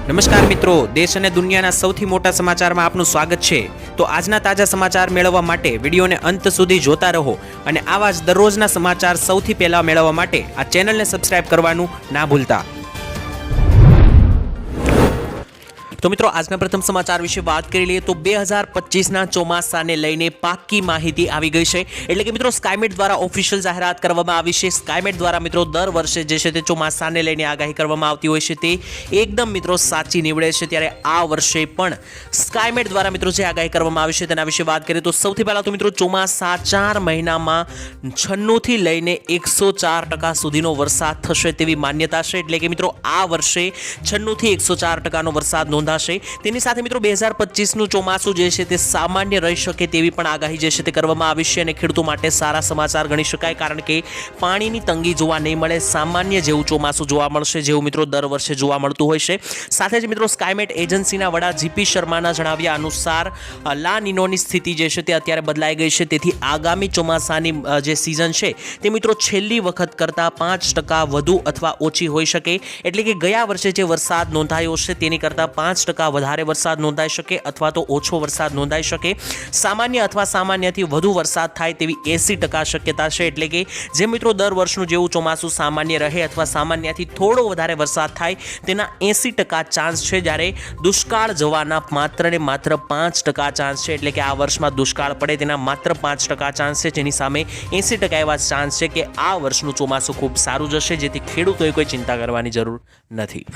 નમસ્કાર મિત્રો, દેશ અને દુનિયાના સૌથી મોટા સમાચારમાં આપનું સ્વાગત છે। તો આજના તાજા સમાચાર મેળવવા માટે વિડીયોને અંત સુધી જોતા રહો અને આવા જ દરરોજના સમાચાર સૌથી પહેલા મેળવવા માટે આ ચેનલને સબસ્ક્રાઇબ કરવાનું ના ભૂલતા। તો મિત્રો આજના પ્રથમ સમાચાર વિશે વાત કરી લઈએ તો 2025ના ચોમાસાને લઈને પાક્કી માહિતી આવી ગઈ છે। એટલે કે મિત્રો સ્કાયમેટ દ્વારા ઓફિશિયલ જાહેરાત કરવામાં આવી છે। સ્કાયમેટ દ્વારા મિત્રો દર વર્ષે જે છે તે ચોમાસાને લઈને આગાહી કરવામાં આવતી હોય છે તે એકદમ મિત્રો સાચી નીવડે છે। ત્યારે આ વર્ષે પણ સ્કાયમેટ દ્વારા મિત્રો જે આગાહી કરવામાં આવી છે તેના વિશે વાત કરીએ તો સૌથી પહેલા તો મિત્રો ચોમાસા 4 મહિનામાં 96 થી લઈને 104% સુધીનો વરસાદ થશે તેવી માન્યતા છે। એટલે કે મિત્રો આ વર્ષે 96 થી 104%નો વરસાદ નોંધાશે। તેની સાથે મિત્રો 2025નું ચોમાસું જે છે તે સામાન્ય રહી શકે તેવી પણ આગાહી જે છે તે કરવામાં આવી છે અને ખેડૂતો માટે સારા સમાચાર ગણી શકાય, કારણ કે પાણીની તંગી જોવા નહીં મળે, સામાન્ય જેવું ચોમાસું જોવા મળશે જેવું મિત્રો દર વર્ષે જોવા મળતું હોય છે। સાથે જ મિત્રો સ્કાયમેટ એજન્સીના વડા જીપી શર્માના જણાવ્યા અનુસાર લા નિનોની સ્થિતિ જે છે તે અત્યારે બદલાઈ ગઈ છે, તેથી આગામી ચોમાસાની જે સિઝન છે તે મિત્રો છેલ્લી વખત કરતાં 5% વધુ અથવા ઓછી હોઈ શકે। એટલે કે ગયા વર્ષે જે વરસાદ નોંધાયો છે તેની કરતાં 5% વધારે વરસાદ નોંધાઈ શકે અથવા તો ઓછો વરસાદ નોંધાઈ શકે। સામાન્ય અથવા સામાન્યથી વધુ વરસાદ થાય તેવી 80% શક્યતા છે। એટલે કે જે મિત્રો દર વર્ષનું જેવું ચોમાસું સામાન્ય રહે અથવા સામાન્યથી થોડો વધારે વરસાદ થાય તેના 80% ચાન્સ છે, જ્યારે દુષ્કાળ જવાના માત્ર ને માત્ર 5% ચાન્સ છે। એટલે કે આ વર્ષમાં દુષ્કાળ પડે તેના માત્ર 5% ચાન્સ છે, જેની સામે 80% એવા ચાન્સ છે કે આ વર્ષનું ચોમાસું ખૂબ સારું જશે, જેથી ખેડૂતોએ કોઈ ચિંતા કરવાની જરૂર નથી।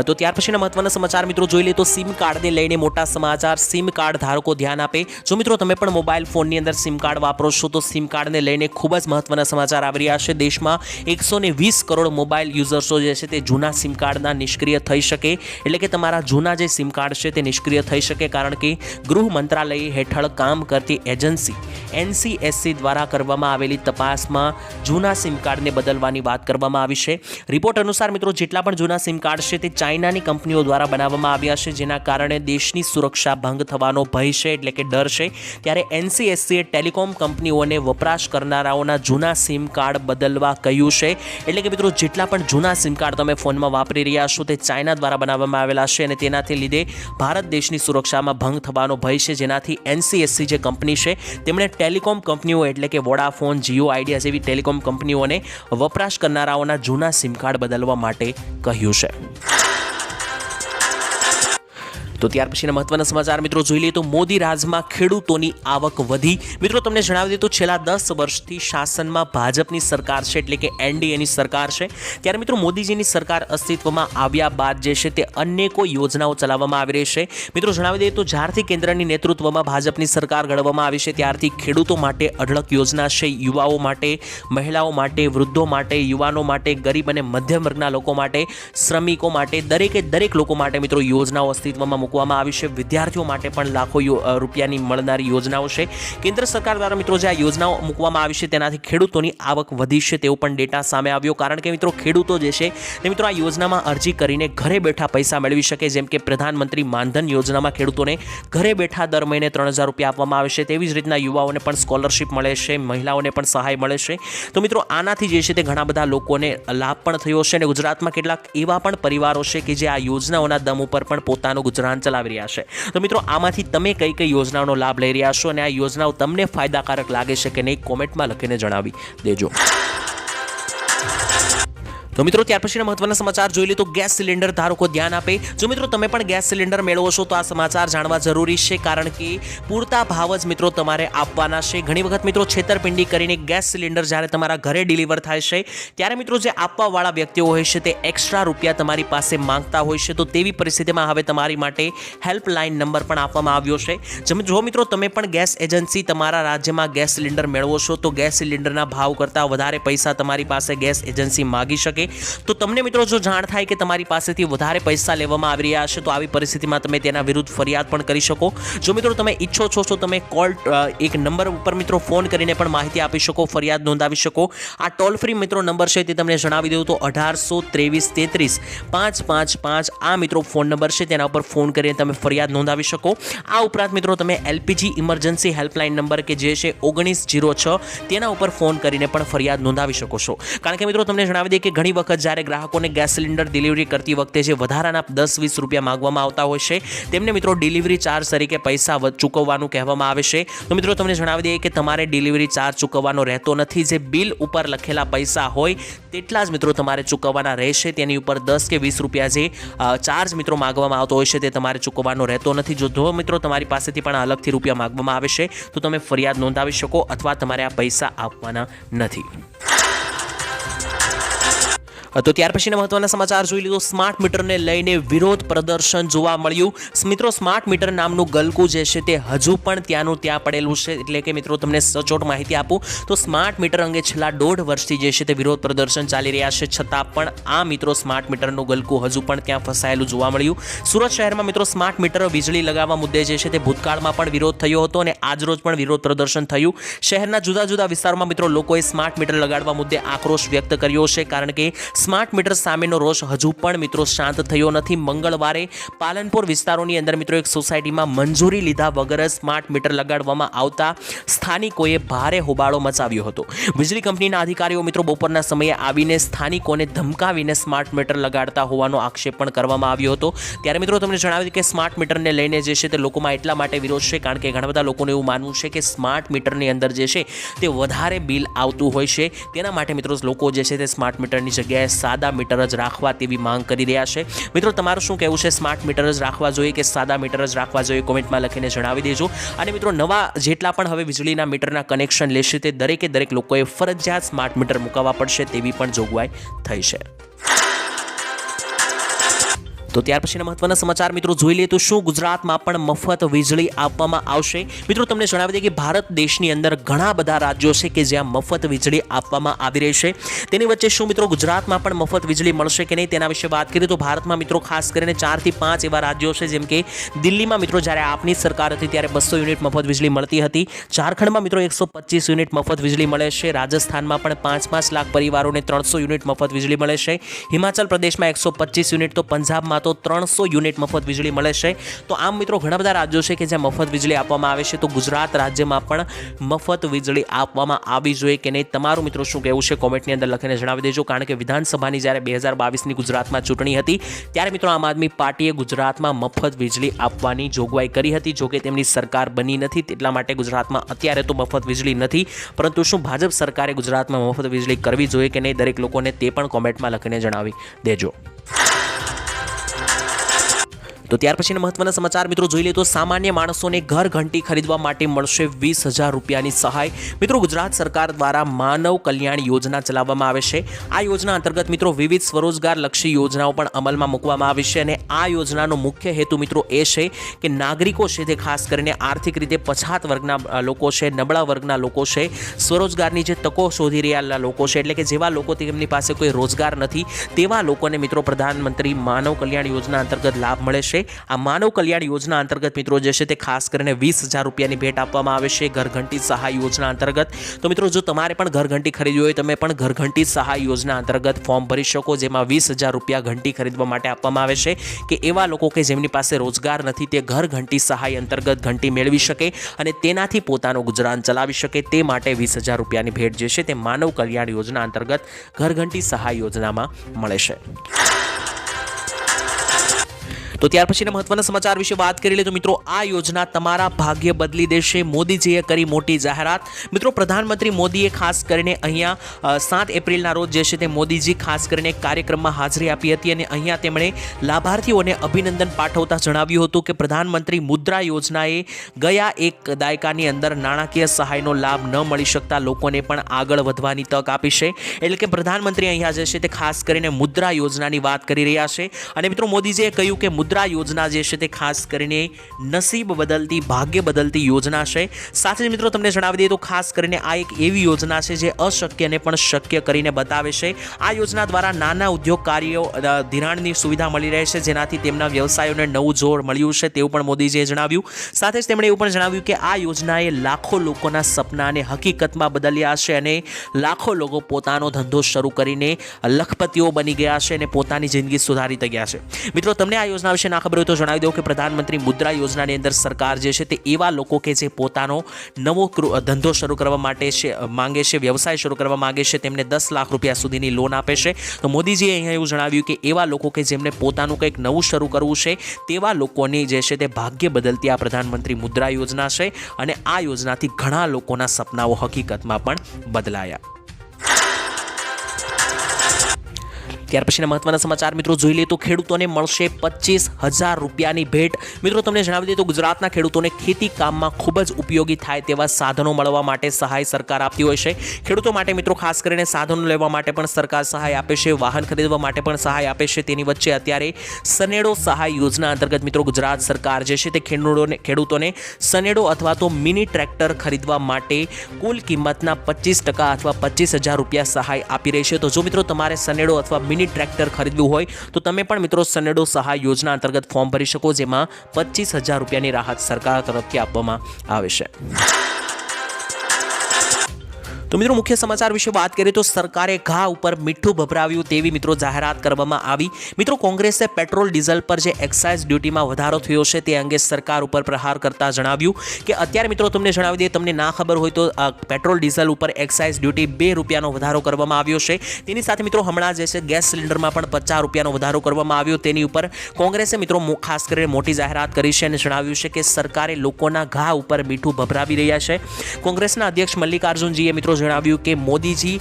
તો ત્યાર પછીના મહત્વના સમાચાર મિત્રો જોઈ લે તો સિમ કાર્ડને લઈને મોટા સમાચાર। સિમ કાર્ડ ધારકો ધ્યાન આપે। જો મિત્રો તમે પણ મોબાઈલ ફોનની અંદર સિમ કાર્ડ વાપરો છો તો સિમ કાર્ડને લઈને ખૂબ જ મહત્વના સમાચાર આવી રહ્યા છે। દેશમાં 120 કરોડ મોબાઈલ યુઝર્સો જે છે તે જૂના સિમ કાર્ડના નિષ્ક્રિય થઈ શકે। એટલે કે તમારા જૂના જે સિમ કાર્ડ છે તે નિષ્ક્રિય થઈ શકે, કારણ કે ગૃહ મંત્રાલય હેઠળ કામ કરતી એજન્સી NCSC દ્વારા કરવામાં આવેલી તપાસમાં જૂના સિમ કાર્ડને બદલવાની વાત કરવામાં આવી છે। રિપોર્ટ અનુસાર મિત્રો જેટલા પણ જૂના સિમ કાર્ડ છે તે ચાઇનાની કંપનીઓ દ્વારા બનાવવામાં આવ્યા છે, જેના કારણે દેશની સુરક્ષા ભંગ થવાનો ભય છે, એટલે કે ડર છે। ત્યારે NCSCએ ટેલિકોમ કંપનીઓને વપરાશ કરનારાઓના જૂના સિમ કાર્ડ બદલવા કહ્યું છે। એટલે કે મિત્રો જેટલા પણ જૂના સિમ કાર્ડ તમે ફોનમાં વાપરી રહ્યા છો તે ચાઇના દ્વારા બનાવવામાં આવેલા છે અને તેનાથી લીધે ભારત દેશની સુરક્ષામાં ભંગ થવાનો ભય છે, જેનાથી NCSC જે કંપની છે તેમણે ટેલિકોમ કંપનીઓ એટલે કે વોડાફોન, જીઓ, આઈડિયા જેવી ટેલિકોમ કંપનીઓને વપરાશ કરનારાઓના જૂના સિમ કાર્ડ બદલવા માટે કહ્યું છે। તો ત્યાર પછીના મહત્વના સમાચાર મિત્રો જોઈ લઈએ તો મોદી રાજમાં ખેડૂતોની આવક વધી। મિત્રો તમને જણાવી દઈએ તો છેલ્લા 10 વર્ષથી શાસનમાં ભાજપની સરકાર છે, એટલે કે NDAની સરકાર છે। ત્યારે મિત્રો મોદીજીની સરકાર અસ્તિત્વમાં આવ્યા બાદ જે છે તે અનેકો યોજનાઓ ચલાવવામાં આવી રહી છે। મિત્રો જણાવી દઈએ તો જ્યારથી કેન્દ્રની નેતૃત્વમાં ભાજપની સરકાર ઘડવામાં આવી છે ત્યારથી ખેડૂતો માટે અઢળક યોજના છે, યુવાઓ માટે, મહિલાઓ માટે, વૃદ્ધો માટે, યુવાનો માટે, ગરીબ અને મધ્યમ વર્ગના લોકો માટે, શ્રમિકો માટે, દરેક લોકો માટે મિત્રો યોજનાઓ અસ્તિત્વમાં મૂકવામાં આવી છે। વિદ્યાર્થીઓ માટે પણ લાખો રૂપિયાની મળનારી યોજનાઓ છે। કેન્દ્ર સરકાર દ્વારા મિત્રો જે આ યોજનાઓ મૂકવામાં આવી છે તેનાથી ખેડૂતોની આવક વધી છે તેવો પણ ડેટા સામે આવ્યો, કારણ કે મિત્રો ખેડૂતો જે છે તે મિત્રો આ યોજનામાં અરજી કરીને ઘરે બેઠા પૈસા મેળવી શકે। જેમ કે પ્રધાનમંત્રી માનધન યોજનામાં ખેડૂતોને ઘરે બેઠા દર મહિને 3000 રૂપિયા આપવામાં આવે છે, તેવી જ રીતના યુવાઓને પણ સ્કોલરશિપ મળે છે, મહિલાઓને પણ સહાય મળે છે। તો મિત્રો આનાથી જે છે તે ઘણા બધા લોકોને લાભ પણ થયો છે અને ગુજરાતમાં કેટલાક એવા પણ પરિવારો છે કે જે આ યોજનાઓના દમ ઉપર પણ પોતાનું ગુજરાન ચલાવી રહ્યા છે। તો મિત્રો આમાંથી તમે કઈ યોજનાઓનો લાભ લઈ રહ્યા છો અને આ યોજનાઓ તમને ફાયદાકારક લાગે છે કે નહીં, કોમેન્ટમાં લખીને જણાવી દેજો। તો મિત્રો ત્યાર પછીના મહત્વના સમાચાર જોઈ લે તો ગેસ સિલિન્ડર ધારકો ધ્યાન આપે। જો મિત્રો તમે પણ ગેસ સિલિન્ડર મેળવો છો તો આ સમાચાર જાણવા જરૂરી છે, કારણ કે પૂરતા ભાવ જ મિત્રો તમારે આપવાના છે। ઘણી વખત મિત્રો છેતરપિંડી કરીને ગેસ સિલિન્ડર જ્યારે તમારા ઘરે ડિલિવર થાય છે ત્યારે મિત્રો જે આપવાવાળા વ્યક્તિઓ હોય છે તે એક્સ્ટ્રા રૂપિયા તમારી પાસે માંગતા હોય છે। તો તેવી પરિસ્થિતિમાં હવે તમારી માટે હેલ્પલાઇન નંબર પણ આપવામાં આવ્યો છે। જો મિત્રો તમે પણ ગેસ એજન્સી તમારા રાજ્યમાં ગેસ સિલિન્ડર મેળવો છો તો ગેસ સિલિન્ડરના ભાવ કરતાં વધારે પૈસા તમારી પાસે ગેસ એજન્સી માગી શકે, તો તમને મિત્રો જો જાણ થાય કે તમારી પાસેથી વધારે પૈસા લેવામાં આવી રહ્યા છે તો આવી પરિસ્થિતિમાં તમે તેના વિરુદ્ધ ફરિયાદ પણ કરી શકો। જો મિત્રો તમે ઈચ્છો છો તો તમે એક નંબર ઉપર મિત્રો ફોન કરીને પણ માહિતી આપી શકો, ફરિયાદ નોંધાવી શકો। આ ટોલ ફ્રી મિત્રો નંબર છે તે તમને જણાવી દઉં તો 1823335555 આ મિત્રો ફોન નંબર છે, તેના ઉપર ફોન કરીને તમે ફરિયાદ નોંધાવી શકો। આ ઉપરાંત મિત્રો તમે LPG ઇમરજન્સી હેલ્પલાઇન નંબર કે જે છે 1906 તેના ઉપર ફોન કરીને પણ ફરિયાદ નોંધાવી શકો છો, કારણ કે મિત્રો તમને જણાવી દઈએ કે ઘણી વખત જ્યારે ગ્રાહકોને ગેસ સિલિન્ડર ડિલિવરી કરતી વખતે જે વધારાના 10-20 રૂપિયા માંગવામાં આવતા હોય છે તેમને મિત્રો ડિલિવરી ચાર્જ તરીકે પૈસા ચૂકવવાનું કહેવામાં આવે છે. તો મિત્રો તમને જણાવી દઈએ કે તમારે ડિલિવરી ચાર્જ ચૂકવવાનો રહેતો નથી. જે બિલ ઉપર લખેલા પૈસા હોય તેટલા જ મિત્રો તમારે ચૂકવવાના રહેશે. તેની ઉપર 10 કે 20 રૂપિયા જે ચાર્જ મિત્રો માંગવામાં આવતો હોય છે તે તમારે ચૂકવવાનો રહેતો નથી. જો મિત્રો તમારી પાસેથી પણ અલગથી રૂપિયા માંગવામાં આવે છે તો તમે ફરિયાદ નોંધાવી શકો અથવા તમારે આ પૈસા આપવાના નથી. તો ત્યાર પછીના મહત્વના સમાચાર જોઈ લીધો. સ્માર્ટ મીટરને લઈને વિરોધ પ્રદર્શન જોવા મળ્યું. મિત્રો સ્માર્ટ મીટર નામનું ગલકું જે છે તે હજુ પણ ત્યાંનું ત્યાં પડેલું છે. એટલે કે મિત્રો તમને સચોટ માહિતી આપું તો સ્માર્ટ મીટર અંગે છેલ્લા 1.5 વર્ષથી જે છે તે વિરોધ પ્રદર્શન ચાલી રહ્યા છે. છતાં પણ આ મિત્રો સ્માર્ટ મીટરનું ગલકું હજુ પણ ત્યાં ફસાયેલું જોવા મળ્યું. સુરત શહેરમાં મિત્રો સ્માર્ટ મીટર વીજળી લગાવવા મુદ્દે જે છે તે ભૂતકાળમાં પણ વિરોધ થયો હતો અને આજરોજ પણ વિરોધ પ્રદર્શન થયું. શહેરના જુદા જુદા વિસ્તારોમાં મિત્રો લોકોએ સ્માર્ટ મીટર લગાડવા મુદ્દે આક્રોશ વ્યક્ત કર્યો છે. કારણ કે સ્માર્ટ મીટર સામેનો રોષ હજુ પણ મિત્રો શાંત થયો નથી. મંગળવારે પાલનપુર વિસ્તારોની અંદર મિત્રો એક સોસાયટીમાં મંજૂરી લીધા વગર સ્માર્ટ મીટર લગાડવામાં આવતા સ્થાનિકોએ ભારે હોબાળો મચાવ્યો હતો. વીજળી કંપનીના અધિકારીઓ મિત્રો બપોરના સમયે આવીને સ્થાનિકોને ધમકાવીને સ્માર્ટ મીટર લગાડતા હોવાનો આક્ષેપ પણ કરવામાં આવ્યો હતો. ત્યારે મિત્રો તમને જણાવ્યું કે સ્માર્ટ મીટરને લઈને જે છે તે લોકોમાં એટલા માટે વિરોધ છે કારણ કે ઘણા બધા લોકોને એવું માનવું છે કે સ્માર્ટ મીટરની અંદર જે છે તે વધારે બિલ આવતું હોય છે. તેના માટે મિત્રો લોકો જે છે તે સ્માર્ટ મીટરની જગ્યાએ સાદા મીટર જ રાખવા તેવી માંગ કરી રહ્યા છે. મિત્રો તમારું શું કહેવું છે? સ્માર્ટ મીટર જ રાખવા જોઈએ કે સાદા મીટર જ રાખવા જોઈએ? કોમેન્ટમાં લખીને જણાવી દેજો. અને મિત્રો નવા જેટલા પણ હવે વીજળીના મીટરના કનેક્શન લેશે તે દરેક લોકોએ ફરજિયાત સ્માર્ટ મીટર મૂકવવા પડશે તેવી પણ જોગવાઈ થઈ છે. તો ત્યાર પછીના મહત્વના સમાચાર મિત્રો જોઈ લઈએ તો શું ગુજરાતમાં પણ મફત વીજળી આપવામાં આવશે? મિત્રો તમને જણાવી દઈએ કે ભારત દેશની અંદર ઘણા બધા રાજ્યો છે કે જ્યાં મફત વીજળી આપવામાં આવી રહી છે. તેની વચ્ચે શું મિત્રો ગુજરાતમાં પણ મફત વીજળી મળશે કે નહીં તેના વિશે વાત કરીએ તો ભારતમાં મિત્રો ખાસ કરીને 4 થી 5 એવા રાજ્યો છે. જેમ કે દિલ્હીમાં મિત્રો જ્યારે આપની સરકાર હતી ત્યારે 200 યુનિટ મફત વીજળી મળતી હતી. ઝારખંડમાં મિત્રો 125 યુનિટ મફત વીજળી મળે છે. રાજસ્થાનમાં પણ 5-5 લાખ પરિવારોને 300 યુનિટ મફત વીજળી મળે છે. હિમાચલ પ્રદેશમાં 125 યુનિટ, તો પંજાબમાં તો 300 યુનિટ મફત વીજળી મળે છે. તો આમ મિત્રો ઘણા બધા રાજ્યો છે કે જ્યાં મફત વીજળી આપવામાં આવે છે. તો ગુજરાત રાજ્યમાં પણ મફત વીજળી આપવામાં આવી જોઈએ કે નહીં? તમારું મિત્રો શું કહેવું છે? કોમેન્ટની અંદર લખીને જણાવી દેજો. કારણ કે વિધાનસભાની જ્યારે 2022ની ગુજરાતમાં ચૂંટણી હતી ત્યારે મિત્રો આમ આદમી પાર્ટીએ ગુજરાતમાં મફત વીજળી આપવાની જોગવાઈ કરી હતી. જોકે તેમની સરકાર બની નથી એટલા માટે ગુજરાતમાં અત્યારે તો મફત વીજળી નથી. પરંતુ શું ભાજપ સરકારે ગુજરાતમાં મફત વીજળી કરવી જોઈએ કે નહીં? દરેક લોકોને તે પણ કોમેન્ટમાં લખીને જણાવી દેજો. તો ત્યાર પછીના મહત્વના સમાચાર મિત્રો જોઈ લે તો સામાન્ય માણસોને ઘર ઘંટી ખરીદવા માટે મળશે 20,000 રૂપિયાની સહાય. મિત્રો ગુજરાત સરકાર દ્વારા માનવ કલ્યાણ યોજના ચલાવવામાં આવે છે. આ યોજના અંતર્ગત મિત્રો વિવિધ સ્વરોજગાર લક્ષી યોજનાઓ પણ અમલમાં મૂકવામાં આવી છે. અને આ યોજનાનો મુખ્ય હેતુ મિત્રો એ છે કે નાગરિકો છે તે ખાસ કરીને આર્થિક રીતે પછાત વર્ગના લોકો છે, નબળા વર્ગના લોકો છે, સ્વરોજગારની જે તકો શોધી રહ્યા લોકો છે, એટલે કે જેવા લોકો તેમની પાસે કોઈ રોજગાર નથી તેવા લોકોને મિત્રો પ્રધાનમંત્રી માનવ કલ્યાણ યોજના અંતર્ગત લાભ મળે છે. આ માનવ કલ્યાણ યોજના અંતર્ગત મિત્રો જે છે તે ખાસ કરીને 20,000 રૂપિયાની ભેટ આપવામાં આવે છે ઘરઘંટી સહાય યોજના અંતર્ગત. તો મિત્રો જો તમારે પણ ઘરઘંટી ખરીદવી હોય તમે પણ ઘરઘંટી સહાય યોજના અંતર્ગત ફોર્મ ભરી શકો, જેમાં 20,000 રૂપિયા ઘંટી ખરીદવા માટે આપવામાં આવે છે કે એવા લોકો કે જેમની પાસે રોજગાર નથી તે ઘરઘંટી સહાય અંતર્ગત ઘંટી મેળવી શકે અને તેનાથી પોતાનું ગુજરાન ચલાવી શકે. તે માટે 20,000 રૂપિયાની ભેટ જે છે તે માનવ કલ્યાણ યોજના અંતર્ગત ઘરઘંટી સહાય યોજનામાં મળે છે. તો ત્યાર પછીના મહત્વના સમાચાર વિશે વાત કરી લે તો મિત્રો આ યોજના તમારા ભાગ્ય બદલી દેશે. મોદીજીએ કરી મોટી જાહેરાત. મિત્રો પ્રધાનમંત્રી મોદીએ ખાસ કરીને અહીંયા 7 એપ્રિલના રોજ જે છે તે મોદીજી ખાસ કરીને એક કાર્યક્રમમાં હાજરી આપી હતી અને અહીંયા તેમણે લાભાર્થીઓને અભિનંદન પાઠવતા જણાવ્યું હતું કે પ્રધાનમંત્રી મુદ્રા યોજનાએ ગયા એક દાયકાની અંદર નાણાકીય સહાયનો લાભ ન મળી શકતા લોકોને પણ આગળ વધવાની તક આપી છે. એટલે કે પ્રધાનમંત્રી અહીંયા જે છે તે ખાસ કરીને મુદ્રા યોજનાની વાત કરી રહ્યા છે. અને મિત્રો મોદીજીએ કહ્યું કે મુદ્રા યોજના જે છે તે ખાસ કરીને નસીબ બદલતી, ભાગ્ય બદલતી યોજના છે. સાથે જ મિત્રો તમને જણાવી દઈએ તો ખાસ કરીને આ એક એવી યોજના છે જે અશક્યને પણ શક્ય કરીને બતાવે છે. આ યોજના દ્વારા નાના ઉદ્યોગકારીઓ ધિરાણની સુવિધા મળી રહે છે જેનાથી તેમના વ્યવસાયોને નવું જોર મળ્યું છે તેવું પણ મોદીજીએ જણાવ્યું. સાથે જ તેમણે એવું પણ જણાવ્યું કે આ યોજનાએ લાખો લોકોના સપનાને હકીકતમાં બદલ્યા છે અને લાખો લોકો પોતાનો ધંધો શરૂ કરીને લખપતિઓ બની ગયા છે અને પોતાની જિંદગી સુધારી ગયા છે. મિત્રો તમને આ યોજના વિશે ના ખબર હોય તો જણાવી દઉં કે પ્રધાનમંત્રી મુદ્રા યોજનાની અંદર સરકાર જે છે તે એવા લોકો કે જે પોતાનો નવો ધંધો શરૂ કરવા માટે માંગે છે, વ્યવસાય શરૂ કરવા માંગે છે, તેમને 10 લાખ રૂપિયા સુધીની લોન આપે છે. તો મોદીજીએ અહીંયા એવું જણાવ્યું કે એવા લોકો કે જેમને પોતાનું કંઈક નવું શરૂ કરવું છે તેવા લોકોની જે છે તે ભાગ્ય બદલતી આ પ્રધાનમંત્રી મુદ્રા યોજના છે અને આ યોજનાથી ઘણા લોકોના સપનાઓ હકીકતમાં પણ બદલાયા. ત્યાર પછીના મહત્વના સમાચાર મિત્રો જોઈ લઈએ તો ખેડૂતોને મળશે 25,000 રૂપિયાની ભેટ. મિત્રો તમને જણાવી દઈએ તો ગુજરાતના ખેડૂતોને ખેતી કામમાં ખૂબ જ ઉપયોગી થાય તેવા સાધનો મળવા માટે સહાય સરકાર આપતી હોય છે. ખેડૂતો માટે મિત્રો ખાસ કરીને સાધનો લેવા માટે પણ સરકાર સહાય આપે છે, વાહન ખરીદવા માટે પણ સહાય આપે છે. તેની વચ્ચે અત્યારે સનેડો સહાય યોજના અંતર્ગત મિત્રો ગુજરાત સરકાર જે છે તે ખેડૂતોને સનેડો અથવા તો મિની ટ્રેક્ટર ખરીદવા માટે કુલ કિંમતના 25% અથવા 25,000 રૂપિયા સહાય આપી રહી છે. તો જો મિત્રો તમારે સનેડો અથવા મિની ટ્રેક્ટર ખરીદવું હોય તો તમે પણ મિત્રો સનેડો સહાય યોજના અંતર્ગત ફોર્મ ભરી શકો, જેમાં 25,000 રૂપિયાની રાહત સરકાર તરફથી આપવામાં આવે છે. તો મિત્રો મુખ્ય સમાચાર વિશે વાત કરીએ તો સરકારે ઘા ઉપર મીઠું ભભરાવ્યું તેવી મિત્રો જાહેરાત કરવામાં આવી. મિત્રો કોંગ્રેસે પેટ્રોલ ડીઝલ પર જે એક્સાઇઝ ડ્યુટીમાં વધારો થયો છે તે અંગે સરકાર ઉપર પ્રહાર કરતા જણાવ્યું કે અત્યારે મિત્રો તમને જણાવી દઈએ, તમને ના ખબર હોય તો પેટ્રોલ ડીઝલ ઉપર એક્સાઇઝ ડ્યુટી 2 રૂપિયાનો વધારો કરવામાં આવ્યો છે. તેની સાથે મિત્રો હમણાં જે છે ગેસ સિલિન્ડરમાં પણ 50 રૂપિયાનો વધારો કરવામાં આવ્યો. તેની ઉપર કોંગ્રેસે મિત્રો ખાસ કરીને મોટી જાહેરાત કરી છે અને જણાવ્યું છે કે સરકારે લોકોના ઘા ઉપર મીઠું ભભરાવી રહ્યા છે. કોંગ્રેસના અધ્યક્ષ મલ્લિકાર્જુનજીએ મિત્રો જણાવ્યું કે મોદીજી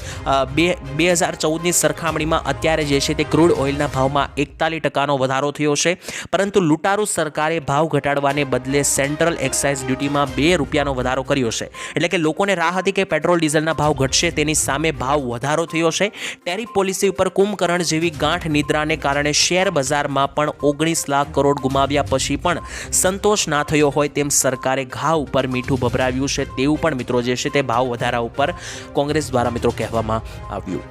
2014ની સરખામણીમાં અત્યારે જે છે તે ક્રૂડ ઓઇલના ભાવમાં 41% વધારો થયો છે, પરંતુ લૂંટારૂ સરકારે ભાવ ઘટાડવાને બદલે સેન્ટ્રલ એક્સાઇઝ ડ્યુટીમાં 2 રૂપિયાનો વધારો કર્યો છે. એટલે કે લોકોને રાહ હતી કે પેટ્રોલ ડીઝલના ભાવ ઘટશે, તેની સામે ભાવ વધારો થયો છે. ટેરિફ પોલિસી ઉપર કુંભકર્ણ જેવી ગાંઠ નિદ્રાને કારણે શેર બજારમાં પણ 19 લાખ કરોડ ગુમાવ્યા પછી પણ સંતોષ ના થયો હોય તેમ સરકારે ઘા ઉપર મીઠું ભભરાવ્યું છે તેવું પણ મિત્રો જે છે તે ભાવ વધારા ઉપર કોંગ્રેસ દ્વારા મિત્રો કહેવામાં આવ્યું.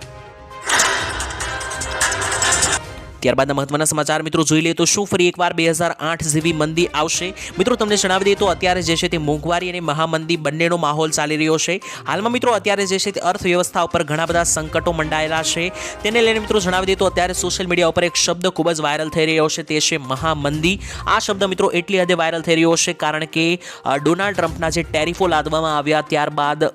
ત્યારબાદના મહત્વના સમાચાર મિત્રો જોઈ લઈએ તો શું ફરી એકવાર 2008 જેવી મંદી આવશે? મિત્રો તમને જણાવી દઈએ તો અત્યારે જે છે તે મોંઘવારી અને મહામંદી બંનેનો માહોલ ચાલી રહ્યો છે. હાલમાં મિત્રો અત્યારે જે છે તે અર્થવ્યવસ્થા ઉપર ઘણા બધા સંકટો મંડાયેલા છે. તેને લઈને મિત્રો જણાવી દઈએ તો અત્યારે સોશિયલ મીડિયા ઉપર એક શબ્દ ખૂબ જ વાયરલ થઈ રહ્યો છે, તે છે મહામંદી. આ શબ્દ મિત્રો એટલી હદે વાયરલ થઈ રહ્યો છે કારણ કે ડોનાલ્ડ ટ્રમ્પના જે ટેરિફો લાદવામાં આવ્યા ત્યારબાદ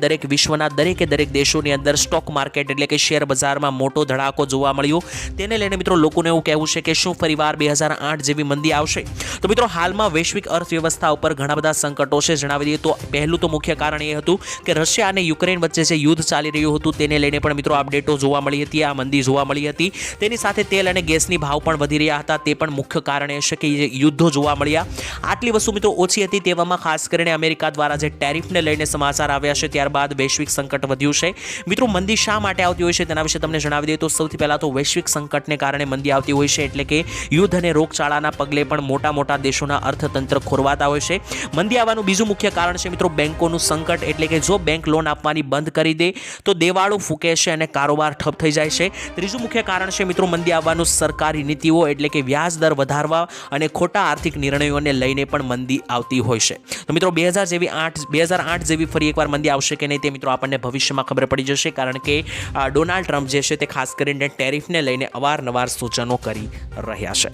દરેક વિશ્વના દરેક દેશોની અંદર સ્ટોક માર્કેટ એટલે કે શેર બજારમાં મોટો ધડાકો જોવા મળ્યો. તેને લઈને મિત્રો લોકોને એવું કહેવું છે કે શું ફરીવાર 2008 જેવી મંદી આવશે? તો મિત્રો હાલમાં વૈશ્વિક અર્થવ્યવસ્થા ઉપર ઘણા બધા સંકટો છે. જણાવી દઈએ તો પહેલું તો મુખ્ય કારણ એ હતું કે રશિયા અને યુક્રેન વચ્ચે જે યુદ્ધ ચાલી રહ્યું હતું તેને લઈને પણ મિત્રો અપડેટો જોવા મળી હતી, આ મંદી જોવા મળી હતી. તેની સાથે તેલ અને ગેસની ભાવ પણ વધી રહ્યા હતા, તે પણ મુખ્ય કારણ એ છે કે યુદ્ધો જોવા મળ્યા. આટલી વસ્તુ મિત્રો ઓછી હતી તેવામાં ખાસ કરીને અમેરિકા દ્વારા જે ટેરિફને લઈને સમાચાર આવ્યા છે ત્યારબાદ વૈશ્વિક સંકટ વધ્યું છે. મિત્રો મંદી શા માટે આવતી હોય છે તેના વિશે તમને જણાવી દઈએ તો સૌથી પહેલા તો વૈશ્વિક સંકટને કારણે મંદી આવતી હોય છે, એટલે કે યુદ્ધ અને રોગચાળાના પગલે પણ મોટા દેશોના અર્થતંત્ર ખોરવાતા હોય છે. મંદી આવવાનું બીજું મુખ્ય કારણ છે મિત્રો બેંકોનું સંકટ, એટલે કે જો બેંક લોન આપવાની બંધ કરી દે તો દેવાળું ફૂંકે છે અને કારોબાર ઠપ થઈ જાય છે. ત્રીજું મુખ્ય કારણ છે મિત્રો મંદી આવવાનું સરકારી નીતિઓ, એટલે કે વ્યાજ દર વધારવા અને ખોટા આર્થિક નિર્ણયોને લઈને પણ મંદી આવતી હોય છે. તો મિત્રો 2008 જેવી ફરી એકવાર મંદી આવશે કે નહીં તે મિત્રો આપણને ભવિષ્યમાં ખબર પડી જશે, કારણ કે ડોનાલ્ડ ટ્રમ્પ જે છે તે ખાસ કરીને ટેરિફને લઈને અવારનવાર સૂચનો કરી રહ્યા છે.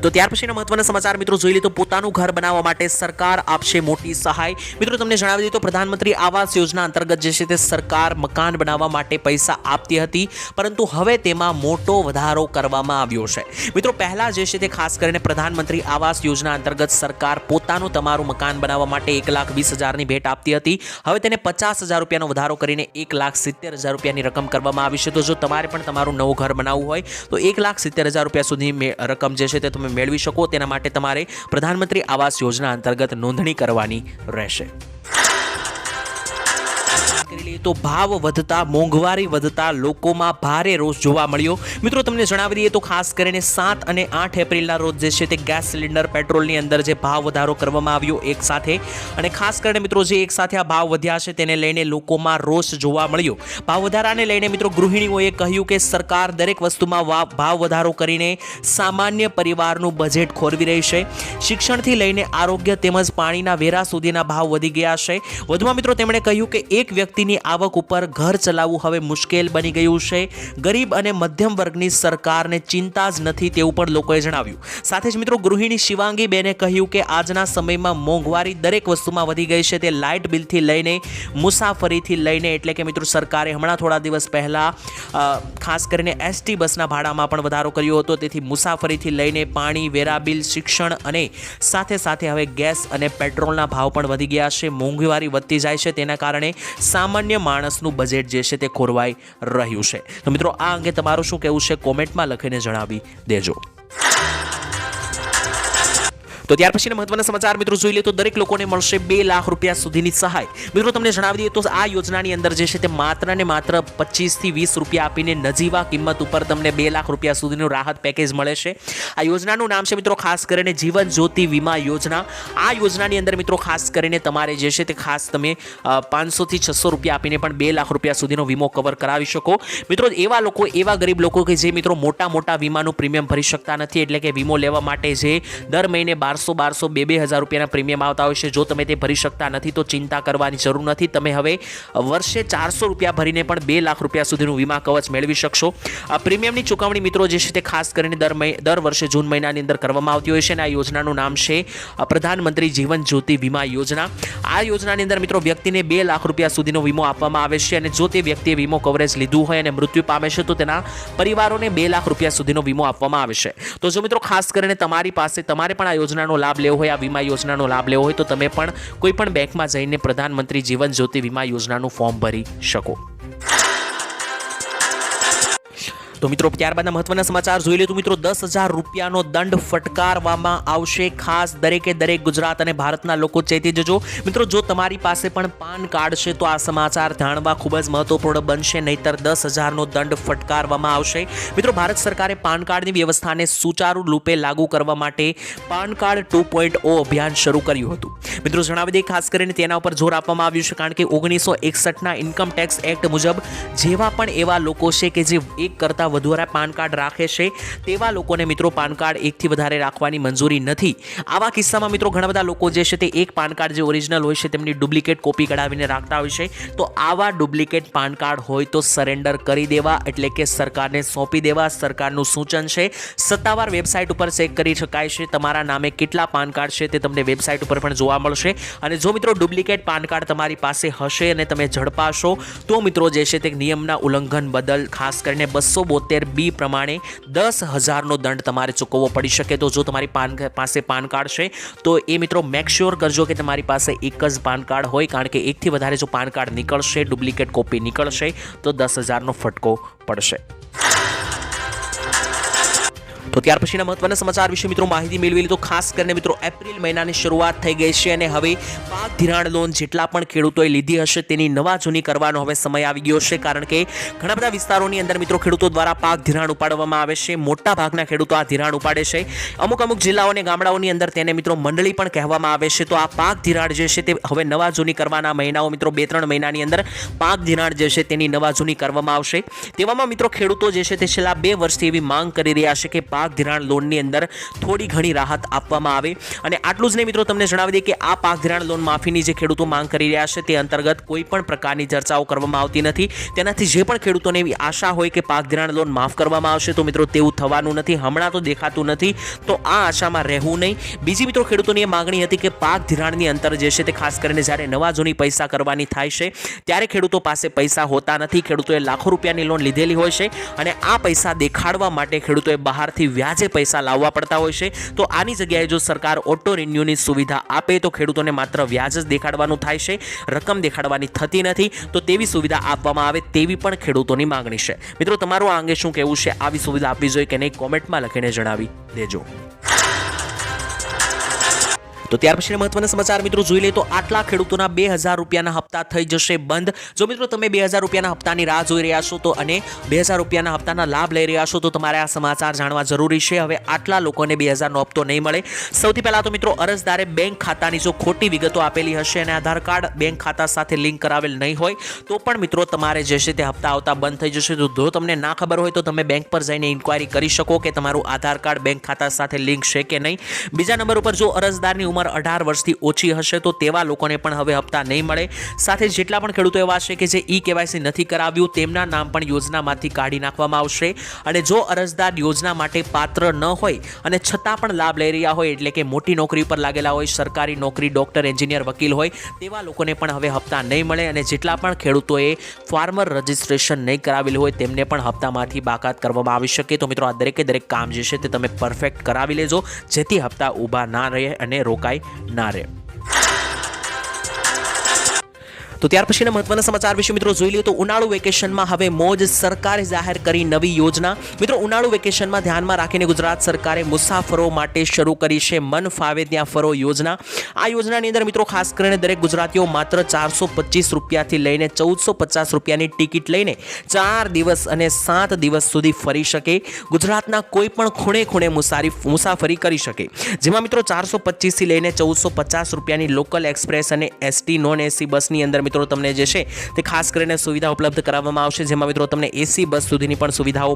તો ત્યાર પછીના મહત્વના સમાચાર મિત્રો જોઈ લે તો પોતાનું ઘર બનાવવા માટે સરકાર આપશે મોટી સહાય. મિત્રો તમને જણાવી દઈએ તો પ્રધાનમંત્રી આવાસ યોજના અંતર્ગત જે છે તે સરકાર મકાન બનાવવા માટે પૈસા આપતી હતી, પરંતુ હવે તેમાં મોટો વધારો કરવામાં આવ્યો છે. મિત્રો પહેલા જે છે તે ખાસ કરીને પ્રધાનમંત્રી આવાસ યોજના અંતર્ગત સરકાર પોતાનું તમારું મકાન બનાવવા માટે 1,20,000ની ભેટ આપતી હતી. હવે તેને 50,000 રૂપિયાનો વધારો કરીને 1,70,000 રૂપિયાની રકમ કરવામાં આવી છે. તો જો તમારે પણ તમારું નવું ઘર બનાવવું હોય તો 1,70,000 રૂપિયા સુધી રકમ જે છે તે તમે મેળવી શકો. તેના માટે તમારે પ્રધાનમંત્રી આવાસ યોજના અંતર્ગત નોંધણી કરવાની રહેશે. તો ભાવ વધતા, મોંઘવારી વધતા લોકોમાં ભારે રોષ જોવા મળ્યો. મિત્રો તમને જણાવી દઈએ તો ખાસ કરીને 7 અને 8 એપ્રિલના રોજ જે છે તે ગેસ સિલિન્ડર પેટ્રોલની અંદર જે ભાવ વધારો કરવામાં આવ્યો એક સાથે, અને ખાસ કરીને મિત્રો જે એક સાથે આ ભાવ વધ્યા છે તેને લઈને લોકોમાં રોષ જોવા મળ્યો. ભાવ વધારાને લઈને મિત્રો ગૃહિણીઓએ કહ્યું કે સરકાર દરેક વસ્તુમાં ભાવ વધારો કરીને સામાન્ય પરિવારનું બજેટ ખોરવી રહી છે. શિક્ષણથી લઈને આરોગ્ય તેમજ પાણીના વેરા સુધીના ભાવ વધી ગયા છે. વધુમાં મિત્રો તેમણે કહ્યું કે એક વ્યક્તિ વ્યક્તિની આવક ઉપર ઘર ચલાવવું હવે મુશ્કેલ બની ગયું છે. ગરીબ અને મધ્યમ વર્ગની સરકારને ચિંતા જ નથી તેવું પણ લોકોએ જણાવ્યું. સાથે જ મિત્રો ગૃહિણી શિવાંગી બેને કહ્યું કે આજના સમયમાં મોંઘવારી દરેક વસ્તુમાં વધી ગઈ છે. તે લાઇટ બિલથી લઈને મુસાફરીથી લઈને, એટલે કે મિત્રો સરકારે હમણાં થોડા દિવસ પહેલાં ખાસ કરીને એસટી બસના ભાડામાં પણ વધારો કર્યો હતો. તેથી મુસાફરીથી લઈને પાણી, વેરા બિલ, શિક્ષણ અને સાથે સાથે હવે ગેસ અને પેટ્રોલના ભાવ પણ વધી ગયા છે. મોંઘવારી વધતી જાય છે, તેના કારણે સામાન્ય માણસનું બજેટ જે છે તે ખોરવાઈ રહ્યું છે. તો મિત્રો આ અંગે તમારું શું કહેવું છે કોમેન્ટમાં લખીને જણાવી દેજો. તો ત્યાર પછીના મહત્વના સમાચાર મિત્રો જોઈ લે તો દરેક લોકોને મળશે 2 લાખ રૂપિયા સુધીની સહાય. મિત્રો તમને જણાવી દઈએ તો આ યોજનાની અંદર જે છે તે માત્ર ને માત્ર 25 થી 20 રૂપિયા આપીને નજીવા કિંમત ઉપર તમને 2 લાખ રૂપિયા સુધીનું રાહત પેકેજ મળે છે. આ યોજનાનું નામ છે મિત્રો ખાસ કરીને જીવન જ્યોતિ વીમા યોજના. આ યોજનાની અંદર મિત્રો ખાસ કરીને તમારે જે છે તે ખાસ તમે 500 થી 600 રૂપિયા આપીને પણ 2 લાખ રૂપિયા સુધીનો વીમો કવર કરાવી શકો. મિત્રો એવા ગરીબ લોકો કે જે મિત્રો મોટા વીમાનું પ્રીમિયમ ભરી શકતા નથી, એટલે કે વીમો લેવા માટે જે દર મહિને 1200-2,000 રૂપિયાના પ્રીમિયમ આવતા હોય છે, જો તમે તે ભરી શકતા નથી તો ચિંતા કરવાની જરૂર નથી. તમે હવે વર્ષે 400 રૂપિયા ભરીને પણ 2 લાખ રૂપિયા સુધીનું વીમા કવચ મેળવી શકશો. આ પ્રીમિયમની ચૂકવણી મિત્રો જે છે તે ખાસ કરીને દર વર્ષે જૂન મહિનાની અંદર કરવામાં આવતી હોય છે અને આ યોજનાનું નામ છે પ્રધાનમંત્રી જીવન જ્યોતિ વીમા યોજના. આ યોજનાની અંદર મિત્રો વ્યક્તિને 2 લાખ રૂપિયા સુધીનો વીમો આપવામાં આવે છે અને જો તે વ્યક્તિએ વીમો કવરેજ લીધું હોય અને મૃત્યુ પામે છે તો તેના પરિવારોને 2 લાખ રૂપિયા સુધીનો વીમો આપવામાં આવે છે. તો જો મિત્રો ખાસ કરીને તમારે પણ આ યોજનાનો લાભ લેવો હોય, આ વીમા યોજનાનો લાભ લેવો હોય તો તમે પણ કોઈ પણ બેંકમાં જઈને પ્રધાનમંત્રી જીવન જ્યોતિ વીમા યોજનાનું ફોર્મ ભરી શકો. તો મિત્રો ત્યારબાદના મહત્વના સમાચાર જોઈ લે તો મિત્રો 10,000 રૂપિયાનો દંડ ફટકારવામાં આવશે. ખાસ દરેક ગુજરાત અને ભારતના લોકો ચેતી જજો. મિત્રો જો તમારી પાસે પણ પાન કાર્ડ છે તો આ સમાચાર જાણવા ખૂબ જ મહત્વપૂર્ણ બનશે, નહીતર 10,000નો દંડ ફટકારવામાં આવશે. મિત્રો ભારત સરકારે પાન કાર્ડની વ્યવસ્થાને સુચારુ રૂપે લાગુ કરવા માટે પાન કાર્ડ 2.0 અભિયાન શરૂ કર્યું હતું. મિત્રો જણાવી દઈએ ખાસ કરીને તેના ઉપર જોર આપવામાં આવ્યું છે, કારણ કે 1961ના ઇન્કમ ટેક્સ એક્ટ મુજબ જેવા પણ એવા લોકો છે કે જે એક કરતા વધુ પાન કાર્ડ રાખે છે તેવા લોકોને મિત્રો પાન કાર્ડ એકથી વધારે રાખવાની મંજૂરી નથી. આવા કિસ્સામાં મિત્રો ઘણા બધા લોકો જે છે તે એક પાન કાર્ડ જે ઓરિજિનલ હોય છે તેમની ડુપ્લિકેટ કોપી કઢાવીને રાખતા હોય છે. તો આવા ડુપ્લિકેટ પાન કાર્ડ હોય તો સરેન્ડર કરી દેવા, એટલે કે સરકારને સોંપી દેવા. સરકારનું સૂચન છે, સત્તાવાર વેબસાઇટ ઉપર ચેક કરી શકાય છે તમારા નામે કેટલા પાન કાર્ડ છે તે તમને વેબસાઇટ ઉપર પણ જોવા મળશે. અને જો મિત્રો ડુપ્લિકેટ પાન કાર્ડ તમારી પાસે હશે અને તમે ઝડપાશો તો મિત્રો જે છે તે નિયમના ઉલ્લંઘન બદલ ખાસ કરીને 272B પ્રમાણે 10,000નો દંડ તમારે ચૂકવવો પડી શકે. તો જો તમારી પાસે પાન કાર્ડ છે તો એ મિત્રો મેક શ્યોર કરજો કે તમારી પાસે એક જ પાન કાર્ડ હોય, કારણ કે એકથી વધારે જો પાન કાર્ડ નીકળશે, ડુપ્લિકેટ કોપી નીકળશે તો 10,000નો ફટકો પડશે. તો ત્યાર પછીના મહત્વના સમાચાર વિશે મિત્રો માહિતી મેળવી તો ખાસ કરીને મિત્રો એપ્રિલ મહિનાની શરૂઆત થઈ ગઈ છે અને હવે પાક ધિરાણ લોન જેટલા પણ ખેડૂતોએ લીધી હશે તેની નવા જૂની કરવાનો હવે સમય આવી ગયો છે, કારણ કે ઘણા બધા વિસ્તારોની અંદર મિત્રો ખેડૂતો દ્વારા પાક ધિરાણ ઉપાડવામાં આવે છે. મોટા ભાગના ખેડૂતો આ ધિરાણ ઉપાડે છે. અમુક જિલ્લાઓ અને ગામડાઓની અંદર તેને મિત્રો મંડળી પણ કહેવામાં આવે છે. તો આ પાક ધિરાણ જે છે તે હવે નવા જૂની કરવાના મહિનાઓ મિત્રો 2-3 મહિનાની અંદર પાક ધિરાણ જે છે તેની નવા જૂની કરવામાં આવશે. તેવામાં મિત્રો ખેડૂતો જે છે તે છેલ્લા 2 વર્ષથી એવી માંગ કરી રહ્યા છે કે પાક ધિરાણ લોનની અંદર થોડી ઘણી રાહત આપવામાં આવે. અને આટલું જ નહીં મિત્રો, તમને જણાવી દઈએ કે આ પાક ધિરાણ લોન માફીની જે ખેડૂતો માંગ કરી રહ્યા છે તે અંતર્ગત કોઈ પણ પ્રકારની ચર્ચાઓ કરવામાં આવતી નથી. તેનાથી જે પણ ખેડૂતોને એવી આશા હોય કે પાક ધિરાણ લોન માફ કરવામાં આવશે તો મિત્રો તેવું થવાનું નથી, હમણાં તો દેખાતું નથી. તો આ આશામાં રહેવું નહીં. બીજી મિત્રો ખેડૂતોની એ માંગણી હતી કે પાક ધિરાણની અંતર જે છે તે ખાસ કરીને જ્યારે નવા જૂની પૈસા કરવાની થાય છે ત્યારે ખેડૂતો પાસે પૈસા હોતા નથી. ખેડૂતોએ લાખો રૂપિયાની લોન લીધેલી હોય છે અને આ પૈસા દેખાડવા માટે ખેડૂતોએ બહારથી વ્યાજે પૈસા લાવવા પડતા હોય છે. તો આની જગ્યાએ જો સરકાર ઓટો રિન્યુની સુવિધા આપે તો ખેડૂતોને માત્ર વ્યાજ જ દેખાડવાનું થાય છે, રકમ દેખાડવાની થતી નથી. તો તેવી સુવિધા આપવામાં આવે તેવી પણ ખેડૂતોની માંગણી છે. મિત્રો તમારું આ અંગે શું કહેવું છે? આવી સુવિધા આપવી જોઈએ કે નહીં કોમેન્ટમાં લખીને જણાવી દેજો. તો ત્યાર પછી મહત્વના સમાચાર મિત્રો જોઈ લે તો આટલા ખેડૂતોના 2,000 રૂપિયાના હપ્તા થઈ જશે બંધ. જો મિત્રો તમે 2,000 રૂપિયાના હપ્તાની રાહ જોઈ રહ્યા છો તો અને 2,000 રૂપિયાના હપ્તાના લાભ લઈ રહ્યા છો તો તમારે આ સમાચાર જાણવા જરૂરી છે. હવે આટલા લોકોને 2,000નો હપ્તો નહીં મળે. સૌથી પહેલા તો મિત્રો અરજદારે બેંક ખાતાની જો ખોટી વિગતો આપેલી હશે અને આધાર કાર્ડ બેંક ખાતા સાથે લિંક કરાવેલ નહીં હોય તો પણ મિત્રો તમારે જે છે તે હપ્તા આવતા બંધ થઈ જશે. તો જો તમને ના ખબર હોય તો તમે બેંક પર જઈને ઇન્ક્વાયરી કરી શકો કે તમારું આધાર કાર્ડ બેંક ખાતા સાથે લિંક છે કે નહીં. બીજા નંબર ઉપર જો અરજદારની ઉંમર 18 વર્ષથી ઓછી હશે તો તેવા લોકોને પણ હવે હપ્તા નહીં મળે. સાથે જેટલા પણ ખેડૂતો એવા છે કે જે ઈ-કેવાયસી નથી કરાવ્યું તેમના નામ પણ યોજનામાંથી કાઢી નાખવામાં આવશે. અને જો અરજદાર યોજના માટે પાત્ર ન હોય અને છતાં પણ લાભ લઈ રહ્યા હોય, એટલે કે મોટી નોકરી પર લાગેલા હોય, સરકારી નોકરી, ડોક્ટર, એન્જિનિયર, વકીલ હોય, તેવા લોકોને પણ હવે હપ્તા નહીં મળે. અને જેટલા પણ ખેડૂતોએ ફાર્મર રજિસ્ટ્રેશન નહીં કરાવેલું હોય તેમને પણ હપ્તામાંથી બાકાત કરવામાં આવી શકે. તો મિત્રો આ દરેકે દરેક કામ જે છે તે તમે પરફેક્ટ કરાવી લેજો, જેથી હપ્તા ઊભા ના રહે અને રોકાઈ ના રહે. તો ત્યાર પછીના મહત્વના સમાચાર વિશે મિત્રો જોઈ લઈએ તો ઉનાળુ વેકેશનમાં હવે મોજ. સરકારે જાહેર કરી નવી યોજના. મિત્રો ઉનાળુ વેકેશનમાં ધ્યાનમાં રાખીને ગુજરાત સરકારે મુસાફરો માટે શરૂ કરી છે મન ફાવે ત્યાં ફરો યોજના. આ યોજનાની અંદર મિત્રો ખાસ કરીને દરેક ગુજરાતીઓ માત્ર 425 રૂપિયાથી લઈને 1450 રૂપિયાની ટિકિટ લઈને 4 દિવસ અને 7 દિવસ સુધી ફરી શકે. ગુજરાતના કોઈ પણ ખૂણે મુસાફરી કરી શકે. જેમાં મિત્રો 425 થી લઈને 1450 રૂપિયાની લોકલ એક્સપ્રેસ અને એસટી નોન એસી બસની અંદર મિત્રો તમને જે છે તે ખાસ કરીને સુવિધા ઉપલબ્ધ કરાવવામાં આવશે. જેમાં મિત્રો તમને એસી બસ સુધીની પણ સુવિધાઓ